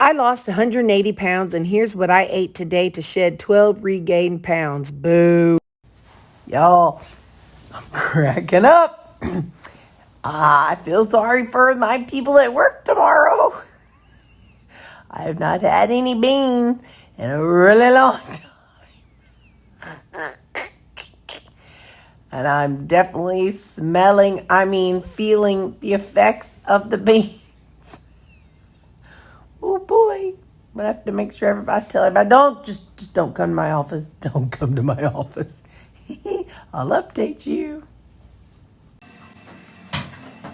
I lost 180 pounds, and here's what I ate today to shed 12 regained pounds. Boo. Y'all, I'm cracking up. I feel sorry for my people at work tomorrow. I have not had any beans in a really long time. And I'm definitely feeling the effects of the beans. Oh boy. I'm gonna have to make sure tell everybody, don't come to my office. Don't come to my office. I'll update you.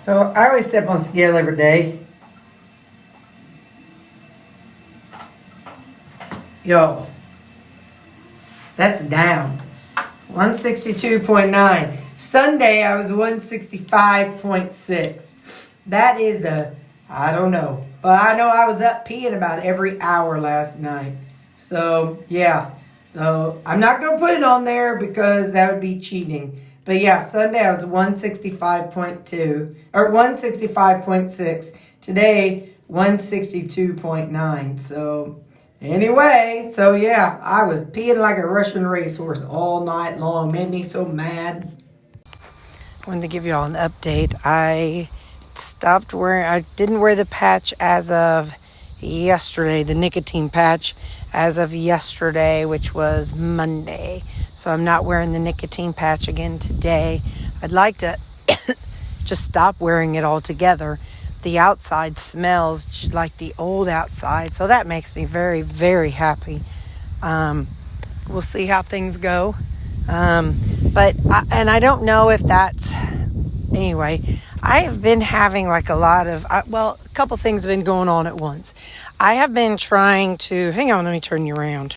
So I always step on scale every day. Yo, that's down. 162.9. Sunday I was 165.6. That is I don't know. But I know I was up peeing about every hour last night. So, yeah. So, I'm not going to put it on there because that would be cheating. But yeah, Sunday I was 165.2 or 165.6. Today, 162.9. So, anyway, yeah, I was peeing like a Russian racehorse all night long. Made me so mad. I wanted to give you all an update. I didn't wear the patch as of yesterday, the nicotine patch as of yesterday, which was Monday. So I'm not wearing the nicotine patch again today. I'd like to just stop wearing it altogether. The outside smells just like the old outside, so that makes me very, very happy. We'll see how things go. But I don't know if that's... Anyway, I have been having like a couple things have been going on at once. I have been trying to... Hang on, let me turn you around.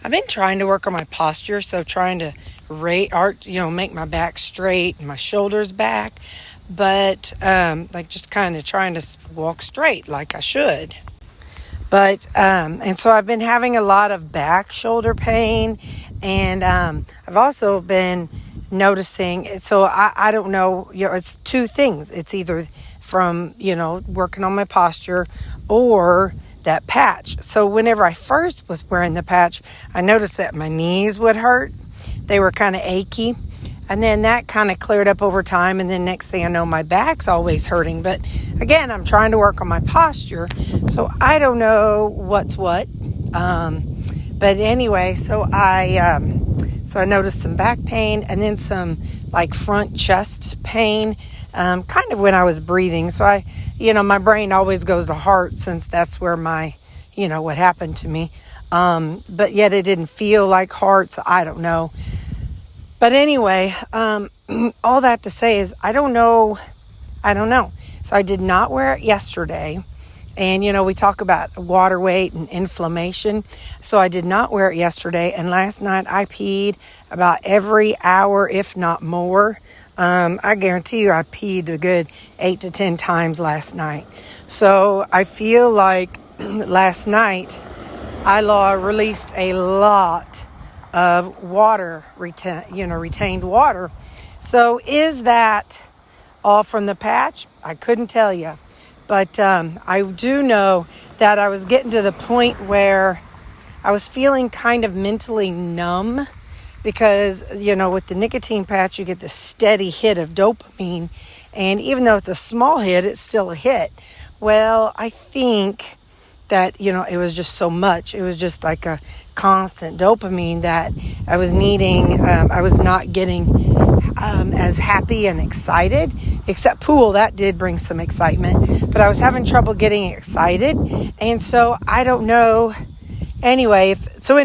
I've been trying to work on my posture, so trying to make my back straight and my shoulders back. But just kind of trying to walk straight like I should. But and so I've been having a lot of back shoulder pain, and I've also been noticing. So I don't know. It's two things. It's either from working on my posture or that patch. So whenever I first was wearing the patch, I noticed that my knees would hurt. They were kind of achy. And then that kind of cleared up over time. And then next thing I know, my back's always hurting. But again, I'm trying to work on my posture. So I don't know what's what. But anyway, so I noticed some back pain and then some like front chest pain, kind of when I was breathing. So my brain always goes to heart since that's where my, what happened to me. But yet it didn't feel like heart. So I don't know. But anyway, all that to say is I don't know. So I did not wear it yesterday. And, we talk about water weight and inflammation. So I did not wear it yesterday. And last night I peed about every hour, if not more. I guarantee you I peed a good 8 to 10 times last night. So I feel like last night I released a lot of water, retained water. So is that all from the patch? I couldn't tell you. But I do know that I was getting to the point where I was feeling kind of mentally numb because, with the nicotine patch, you get this steady hit of dopamine. And even though it's a small hit, it's still a hit. Well, I think that, it was just so much. It was just like a constant dopamine that I was needing. I was not getting as happy and excited, except pool. That did bring some excitement, but I was having trouble getting excited. And so I don't know. So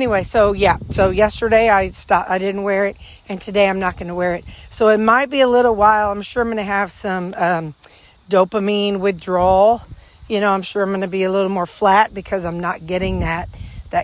yesterday I stopped. I didn't wear it, and today I'm not going to wear it. So it might be a little while. I'm sure I'm going to have some dopamine withdrawal. I'm sure I'm going to be a little more flat because I'm not getting that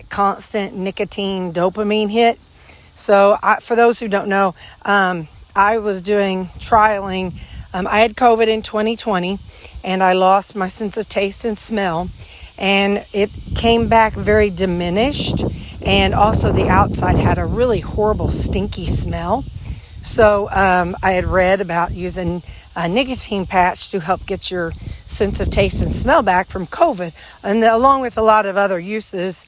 constant nicotine dopamine hit. So for those who don't know, I was trialing. I had COVID in 2020, and I lost my sense of taste and smell, and it came back very diminished, and also the outside had a really horrible stinky smell. So I had read about using a nicotine patch to help get your sense of taste and smell back from COVID. And along with a lot of other uses,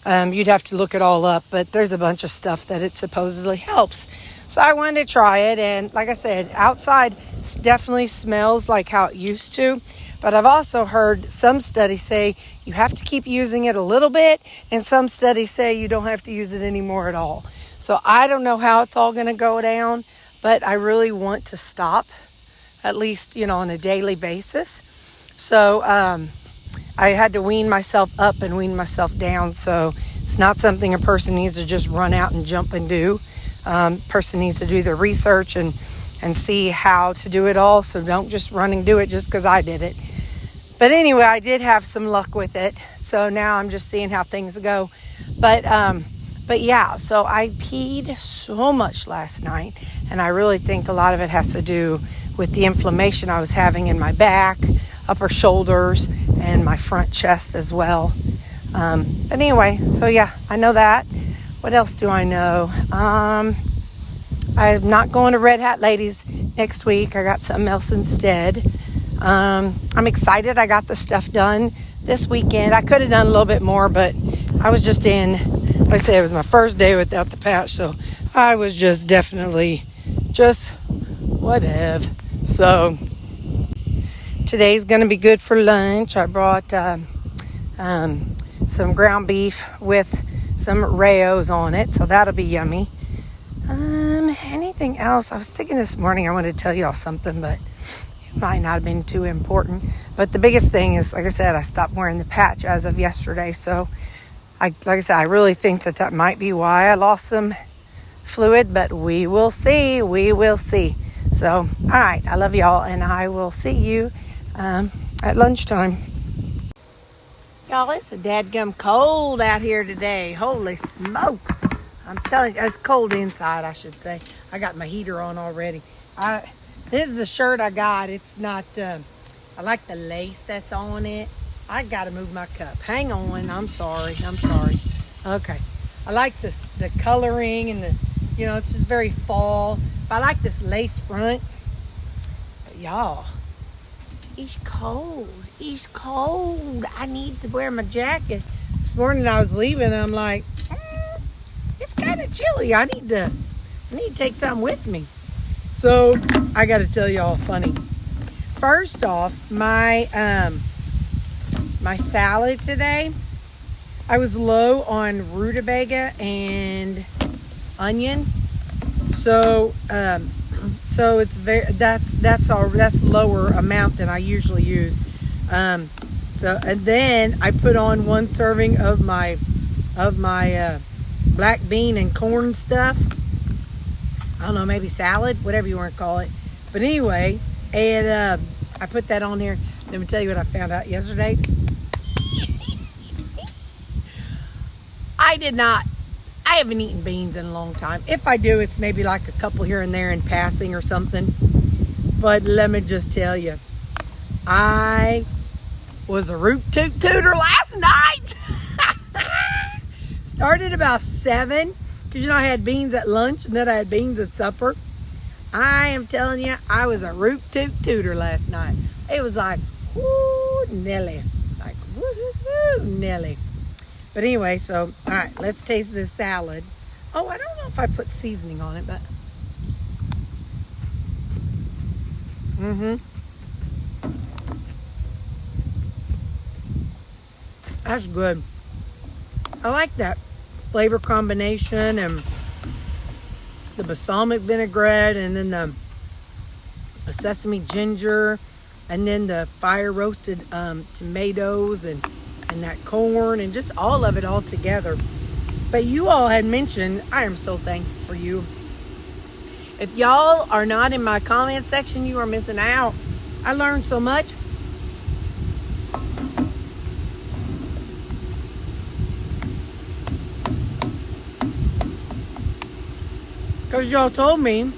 you'd have to look it all up, but there's a bunch of stuff that it supposedly helps. So I wanted to try it, and like I said, outside definitely smells like how it used to, but I've also heard some studies say you have to keep using it a little bit, and some studies say you don't have to use it anymore at all. So I don't know how it's all going to go down, but I really want to stop, at least, on a daily basis. So I had to wean myself up and wean myself down. So it's not something a person needs to just run out and jump and do. Person needs to do the research and see how to do it all. So don't just run and do it just because I did it. But anyway, I did have some luck with it. So now I'm just seeing how things go. But yeah, so I peed so much last night. And I really think a lot of it has to do with the inflammation I was having in my back, upper shoulders, and my front chest as well. But anyway, so yeah, I know that. What else do I know? I'm not going to Red Hat Ladies next week. I got something else instead. I'm excited I got the stuff done this weekend. I could have done a little bit more, but I was just like I said, it was my first day without the patch, so I was just definitely just whatever. So today's going to be good for lunch. I brought some ground beef with some Raos on it, so that'll be yummy. Anything else? I was thinking this morning I wanted to tell you all something, but it might not have been too important. But the biggest thing is, like I said, I stopped wearing the patch as of yesterday. So, like I said, I really think that might be why I lost some fluid, but we will see. We will see. So, all right, I love y'all, and I will see you at lunchtime. Y'all, it's a dadgum cold out here today. Holy smokes. I'm telling you, it's cold inside, I should say. I got my heater on already. This is the shirt I got. It's not, I like the lace that's on it. I got to move my cup. Hang on. I'm sorry. Okay. I like the coloring and it's just very fall. But I like this lace front. But y'all, it's cold. It's cold. I need to wear my jacket. This morning I was leaving. I'm like, it's kind of chilly. I need to take something with me. So I got to tell y'all funny. First off, my salad today, I was low on rutabaga and onion. So it's that's lower amount than I usually use. And then I put on one serving of my black bean and corn stuff. I don't know, maybe salad, whatever you want to call it. But anyway, and I put that on here. Let me tell you what I found out yesterday. I haven't eaten beans in a long time. If I do, it's maybe like a couple here and there in passing or something. But let me just tell you, I was a root toot tooter last night. Started about 7, because I had beans at lunch and then I had beans at supper. I am telling you, I was a root toot tooter last night. It was like, woo, Nelly. Like, woo, Nelly. But anyway, so, all right, let's taste this salad. Oh, I don't know if I put seasoning on it, but. That's good. I like that flavor combination and the balsamic vinaigrette and then the sesame ginger and then the fire roasted tomatoes and that corn and just all of it all together. But you all had mentioned, I am so thankful for you. If y'all are not in my comment section, you are missing out. I learned so much. Because y'all told me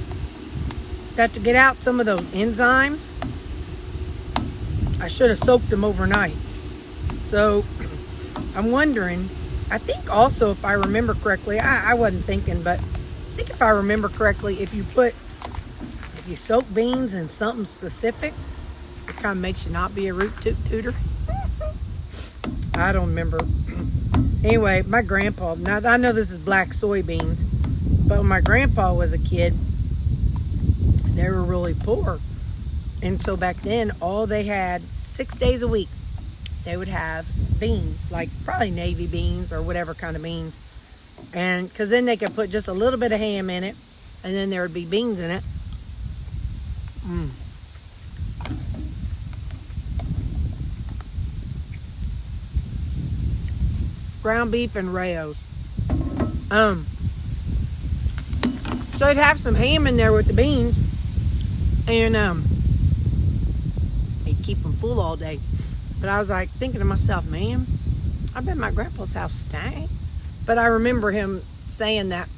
that to get out some of those enzymes, I should have soaked them overnight. So I'm wondering, I think also if I remember correctly, I wasn't thinking, but I think if I remember correctly, if you soak beans in something specific, It kind of makes you not be a root tutor. I don't remember. Anyway, my grandpa, now I know this is black soybeans, but when my grandpa was a kid, they were really poor. And so back then, all they had, 6 days a week, they would have beans, like probably navy beans or whatever kind of beans. And because then they could put just a little bit of ham in it, and then there would be beans in it. Ground beef and Rayo's. So I'd have some ham in there with the beans, and they'd keep them full all day. But I was like thinking to myself, man, I bet my grandpa's house stank. But I remember him saying that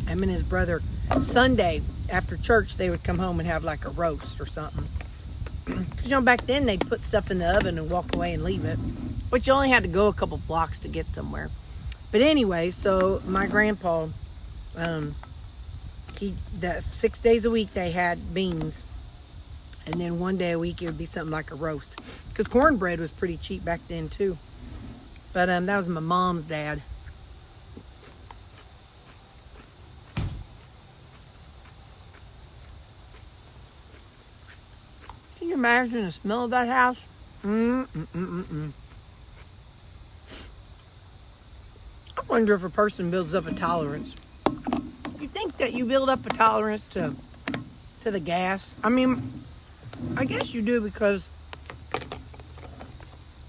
him and his brother, Sunday after church, they would come home and have like a roast or something. Because, you know, back then they'd put stuff in the oven and walk away and leave it. But you only had to go a couple blocks to get somewhere. But anyway, so my grandpa, that 6 days a week they had beans. And then one day a week it would be something like a roast. Because cornbread was pretty cheap back then too. But that was my mom's dad. Can you imagine the smell of that house? I wonder if a person builds up a tolerance. You think that you build up a tolerance to the gas? I mean, I guess you do, because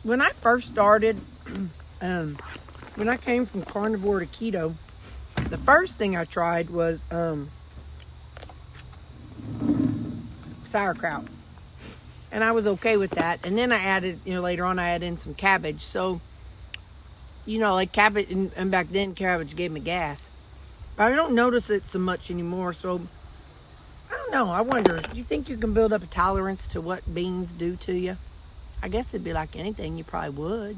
when I first started, when I came from carnivore to keto, the first thing I tried was sauerkraut. And I was okay with that. And then I added, later on I added in some cabbage. So, like cabbage, and back then cabbage gave me gas. But I don't notice it so much anymore. So, I don't know. I wonder, do you think you can build up a tolerance to what beans do to you? I guess it'd be like anything, you probably would.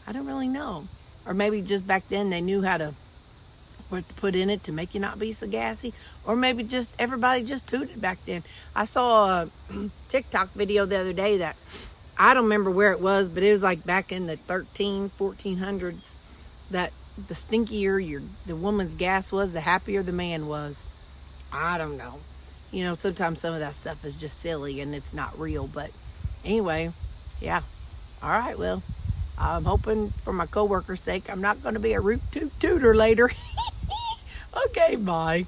I don't really know. Or maybe just back then they knew what to put in it to make you not be so gassy. Or maybe just everybody just tooted back then. I saw a TikTok video the other day that, I don't remember where it was, but it was like back in the 1400s, that the stinkier the woman's gas was, the happier the man was. I don't know. Sometimes some of that stuff is just silly and it's not real. But anyway, yeah. All right, well, I'm hoping for my coworker's sake I'm not going to be a root tutor later. Okay, bye.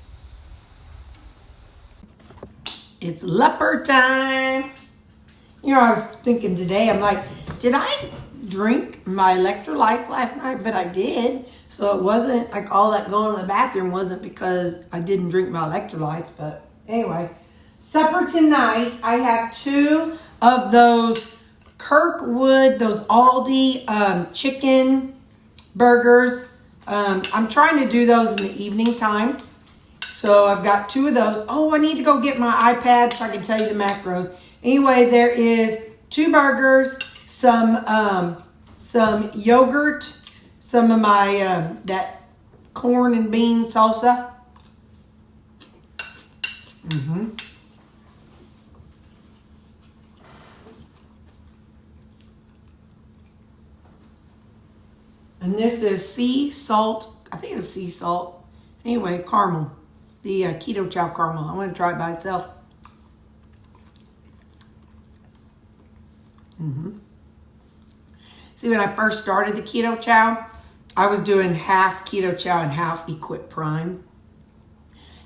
It's leopard time. I was thinking today, I'm like, did I drink my electrolytes last night? But I did. So it wasn't like all that going to the bathroom wasn't because I didn't drink my electrolytes. But anyway, supper tonight, I have 2 of those Kirkwood, those Aldi chicken burgers. I'm trying to do those in the evening time. So I've got 2 of those. Oh, I need to go get my iPad so I can tell you the macros. Anyway, there is 2 burgers, some yogurt, some of my, that corn and bean salsa. And this is sea salt. I think it's sea salt. Anyway, caramel. The keto chow caramel. I want to try it by itself. See, when I first started the keto chow, I was doing half keto chow and half Equip Prime.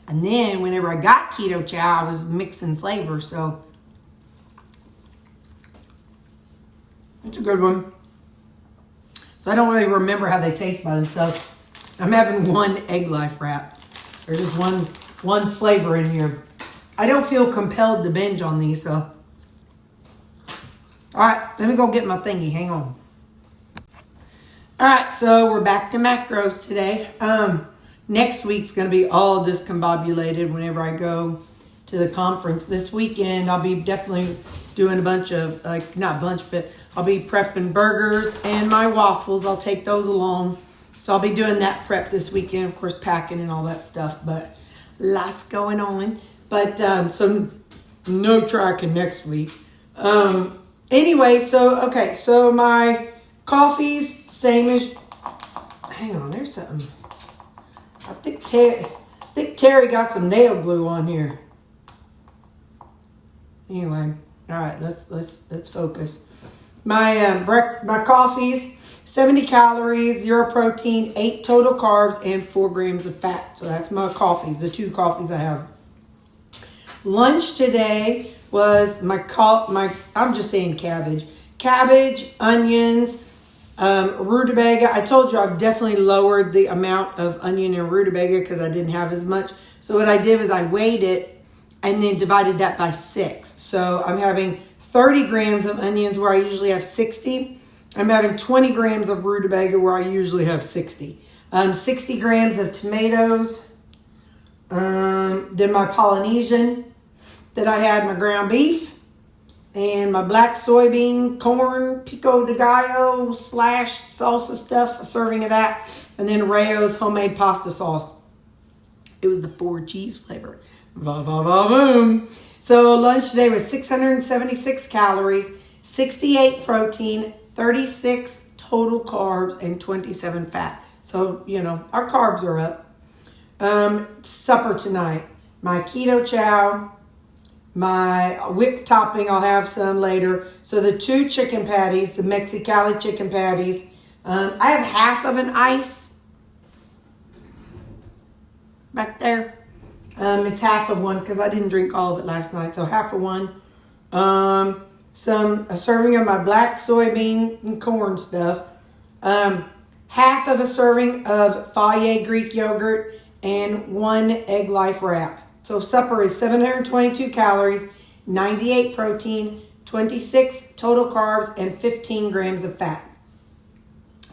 And then whenever I got keto chow, I was mixing flavors. So it's a good one. So I don't really remember how they taste by themselves. I'm having one Egg Life wrap. There's just one flavor in here. I don't feel compelled to binge on these, so. All right, let me go get my thingy. Hang on. All right, so we're back to macros today. Next week's going to be all discombobulated whenever I go to the conference. This weekend, I'll be definitely doing a bunch of, not a bunch, but I'll be prepping burgers and my waffles. I'll take those along. So I'll be doing that prep this weekend, of course, packing and all that stuff, but lots going on. But so no tracking next week. Anyway, so my coffee's same as, hang on, there's something. I think Terri got some nail glue on here. Anyway, all right, let's focus. My coffee's 70 calories, 0 protein, 8 total carbs, and 4 grams of fat. So that's my coffees, the 2 coffees I have. Lunch today was I'm just saying cabbage, onions, rutabaga. I told you I've definitely lowered the amount of onion and rutabaga because I didn't have as much. So what I did was I weighed it and then divided that by 6. So I'm having 30 grams of onions where I usually have 60. I'm having 20 grams of rutabaga where I usually have 60. 60 grams of tomatoes. Then my Polynesian that I had, my ground beef, and my black soybean corn pico de gallo / salsa stuff, a serving of that, and then Rayo's homemade pasta sauce. It was the 4 cheese flavor. Va va va boom. So lunch today was 676 calories, 68 protein, 36 total carbs, and 27 fat. So, our carbs are up. Supper tonight, my keto chow, my whipped topping, I'll have some later. So the 2 chicken patties, the Mexicali chicken patties. I have half of an ice back there. It's half of one because I didn't drink all of it last night. So half of one. A serving of my black soybean and corn stuff. Half of a serving of Fage Greek yogurt and 1 Egg Life wrap. So supper is 722 calories, 98 protein, 26 total carbs, and 15 grams of fat.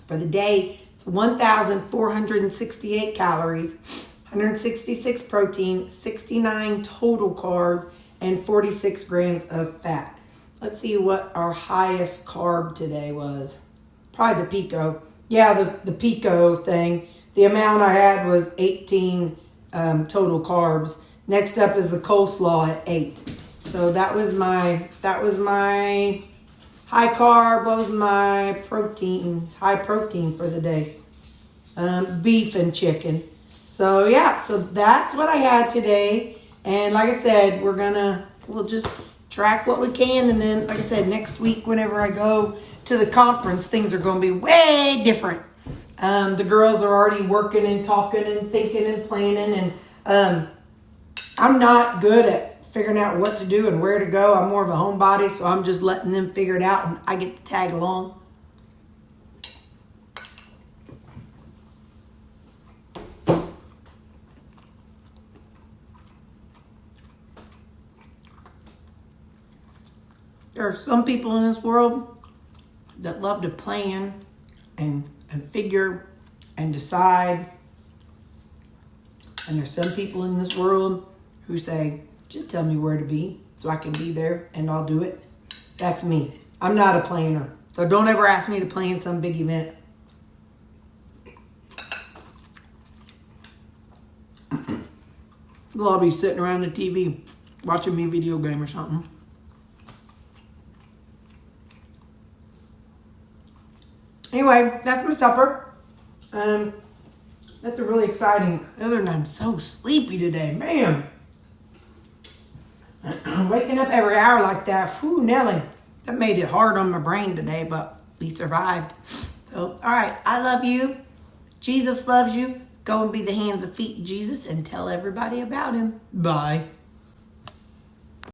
For the day, it's 1,468 calories, 166 protein, 69 total carbs, and 46 grams of fat. Let's see what our highest carb today was. Probably the pico. Yeah, the pico thing. The amount I had was 18 total carbs. Next up is the coleslaw at 8. So that was my high carb. What was my protein? High protein for the day. Beef and chicken. So yeah, so that's what I had today. And like I said, we'll just track what we can. And then, like I said, next week, whenever I go to the conference, things are going to be way different. The girls are already working and talking and thinking and planning. And I'm not good at figuring out what to do and where to go. I'm more of a homebody, so I'm just letting them figure it out, and I get to tag along. There are some people in this world that love to plan and figure and decide. And there's some people in this world who say, just tell me where to be so I can be there and I'll do it. That's me. I'm not a planner. So don't ever ask me to plan some big event. I'll be sitting around the TV watching me a video game or something. Anyway, that's my supper. That's really exciting. Other than I'm so sleepy today, man. Waking up every hour like that, whew, Nelly. That made it hard on my brain today, but we survived. So, all right, I love you. Jesus loves you. Go and be the hands and feet of Jesus and tell everybody about him. Bye.